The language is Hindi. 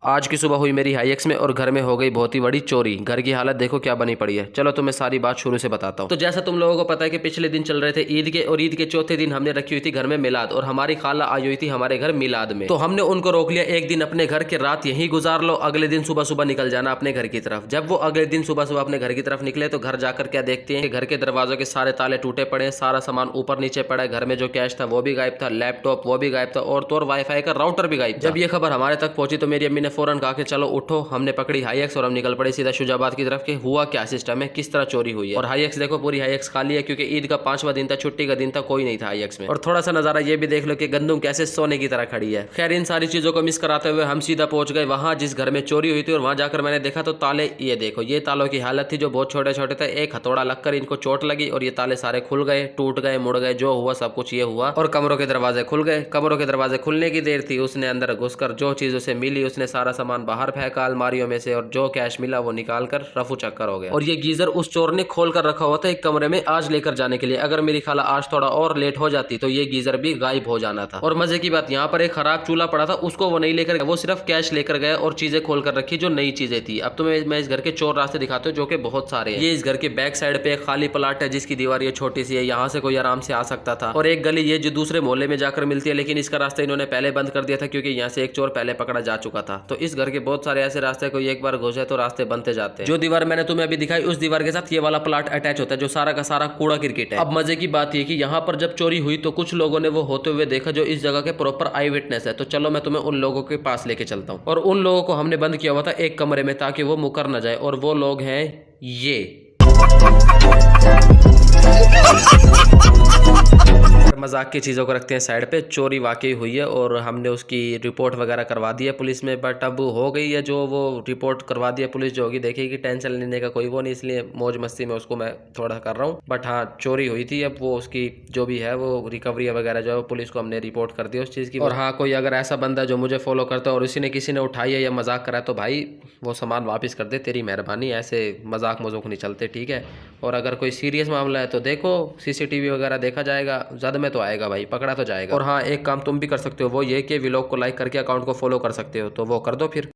आज की सुबह हुई मेरी हाईएक्स में और घर में हो गई बहुत ही बड़ी चोरी। घर की हालत देखो क्या बनी पड़ी है। चलो तुम्हें सारी बात शुरू से बताता हूँ। तो जैसा तुम लोगों को पता है कि पिछले दिन चल रहे थे ईद के, और ईद के चौथे दिन हमने रखी हुई थी घर में मिलाद, और हमारी खाला आई हुई थी हमारे घर मिलाद में। तो हमने उनको रोक लिया, एक दिन अपने घर के रात यहीं गुजार लो, अगले दिन सुबह सुबह निकल जाना अपने घर की तरफ। जब वो अगले दिन सुबह सुबह अपने घर की तरफ निकले तो घर जाकर क्या देखते हैं कि घर के दरवाजों के सारे ताले टूटे पड़े, सारा सामान ऊपर नीचे पड़ा है, घर में जो कैश था वो भी गायब था, लैपटॉप वो भी गायब था, और तो और वाईफाई का राउटर भी गायब था। जब ये खबर हमारे तक पहुंची तो मेरी अम्मी ने फौरन कहा कि चलो उठो। हमने पकड़ी हाईएक्स और हम निकल पड़े सीधा शुजाबाद की तरफ के हुआ क्या सिस्टम है, किस तरह चोरी हुई है। और हाईएक्स देखो पूरी हाईएक्स खाली है, क्योंकि ईद का 5वां दिन था, छुट्टी का दिन था, कोई नहीं था हाईएक्स में। और थोड़ा सा नजारा ये भी देख लो कि गंदुम कैसे सोने की तरह खड़ी है। खैर इन सारी चीजों को मिस कराते हुए हम सीधा पहुंच गए वहां जिस घर में चोरी हुई थी, और वहां जाकर मैंने देखा तो ताले ये देखो, ये तालों की हालत थी जो बहुत छोटे छोटे थे। एक हथौड़ा लगकर इनको चोट लगी और ये ताले सारे खुल गए, टूट गए, मुड़ गए, जो हुआ सब कुछ ये हुआ। और कमरों के दरवाजे खुल गए। कमरों के दरवाजे खुलने की देर थी, उसने अंदर घुसकर जो चीज उसे मिली उसने सारा सामान बाहर फेंका अलमारियों में से, और जो कैश मिला वो निकाल कर रफू चक्कर हो गया। और ये गीजर उस चोर ने खोल कर रखा हुआ था एक कमरे में आज लेकर जाने के लिए। अगर मेरी खाला आज थोड़ा और लेट हो जाती तो ये गीजर भी गायब हो जाना था। और मजे की बात यहाँ पर एक खराब चूल्हा पड़ा था, उसको वो नहीं लेकर गया, वो सिर्फ कैश लेकर गया और चीजें खोल कर रखी जो नई चीजें थी। अब तो मैं इस घर के चोर रास्ते दिखाता हूँ जो कि बहुत सारे हैं। ये इस घर के बैक साइड पे एक खाली प्लाट है जिसकी दीवार ये छोटी सी है, यहाँ से कोई आराम से आ सकता था। और एक गली ये जो दूसरे मोहल्ले में जाकर मिलती है, लेकिन इसका रास्ता इन्होंने पहले बंद कर दिया था क्योंकि यहाँ से एक चोर पहले पकड़ा जा चुका था। तो इस घर के बहुत सारे ऐसे रास्ते कोई एक बार घुसे तो रास्ते बनते जाते हैं। जो दीवार मैंने तुम्हें अभी दिखाई उस दीवार के साथ ये वाला प्लाट अटैच होता है जो सारा का सारा कूड़ा क्रिकेट है। अब मजे की बात ये कि यहाँ पर जब चोरी हुई तो कुछ लोगों ने वो होते हुए देखा जो इस जगह के प्रॉपर आई विटनेस है। तो चलो मैं तुम्हें उन लोगों के पास लेके चलता हूँ। और उन लोगों को हमने बंद किया हुआ था एक कमरे में ताकि वो मुकर न जाए, और वो लोग हैं ये। मजाक की चीज़ों को रखते हैं साइड पे। चोरी वाकई हुई है और हमने उसकी रिपोर्ट वगैरह करवा दी है पुलिस में, बट अब हो गई है जो वो रिपोर्ट करवा दी है पुलिस जो होगी देखेगी, टेंशन लेने का कोई वो नहीं, इसलिए मौज मस्ती में उसको मैं थोड़ा कर रहा हूँ। बट हाँ चोरी हुई थी, अब वो उसकी जो भी है वो रिकवरी वगैरह जो है पुलिस को हमने रिपोर्ट कर दी उस चीज़ की। और हाँ कोई अगर ऐसा बंदा जो मुझे फॉलो करता है और उसी ने किसी ने उठाई है या मजाक करा है तो भाई वो सामान वापस कर दे, तेरी मेहरबानी। ऐसे मजाक मजोक नहीं चलते, ठीक है। और अगर कोई सीरियस मामला है तो देखो सीसीटीवी वगैरह देखा जाएगा, जद में तो आएगा भाई, पकड़ा तो जाएगा। और हाँ एक काम तुम भी कर सकते हो, वो ये कि व्लॉग को लाइक करके अकाउंट को फॉलो कर सकते हो, तो वो कर दो फिर।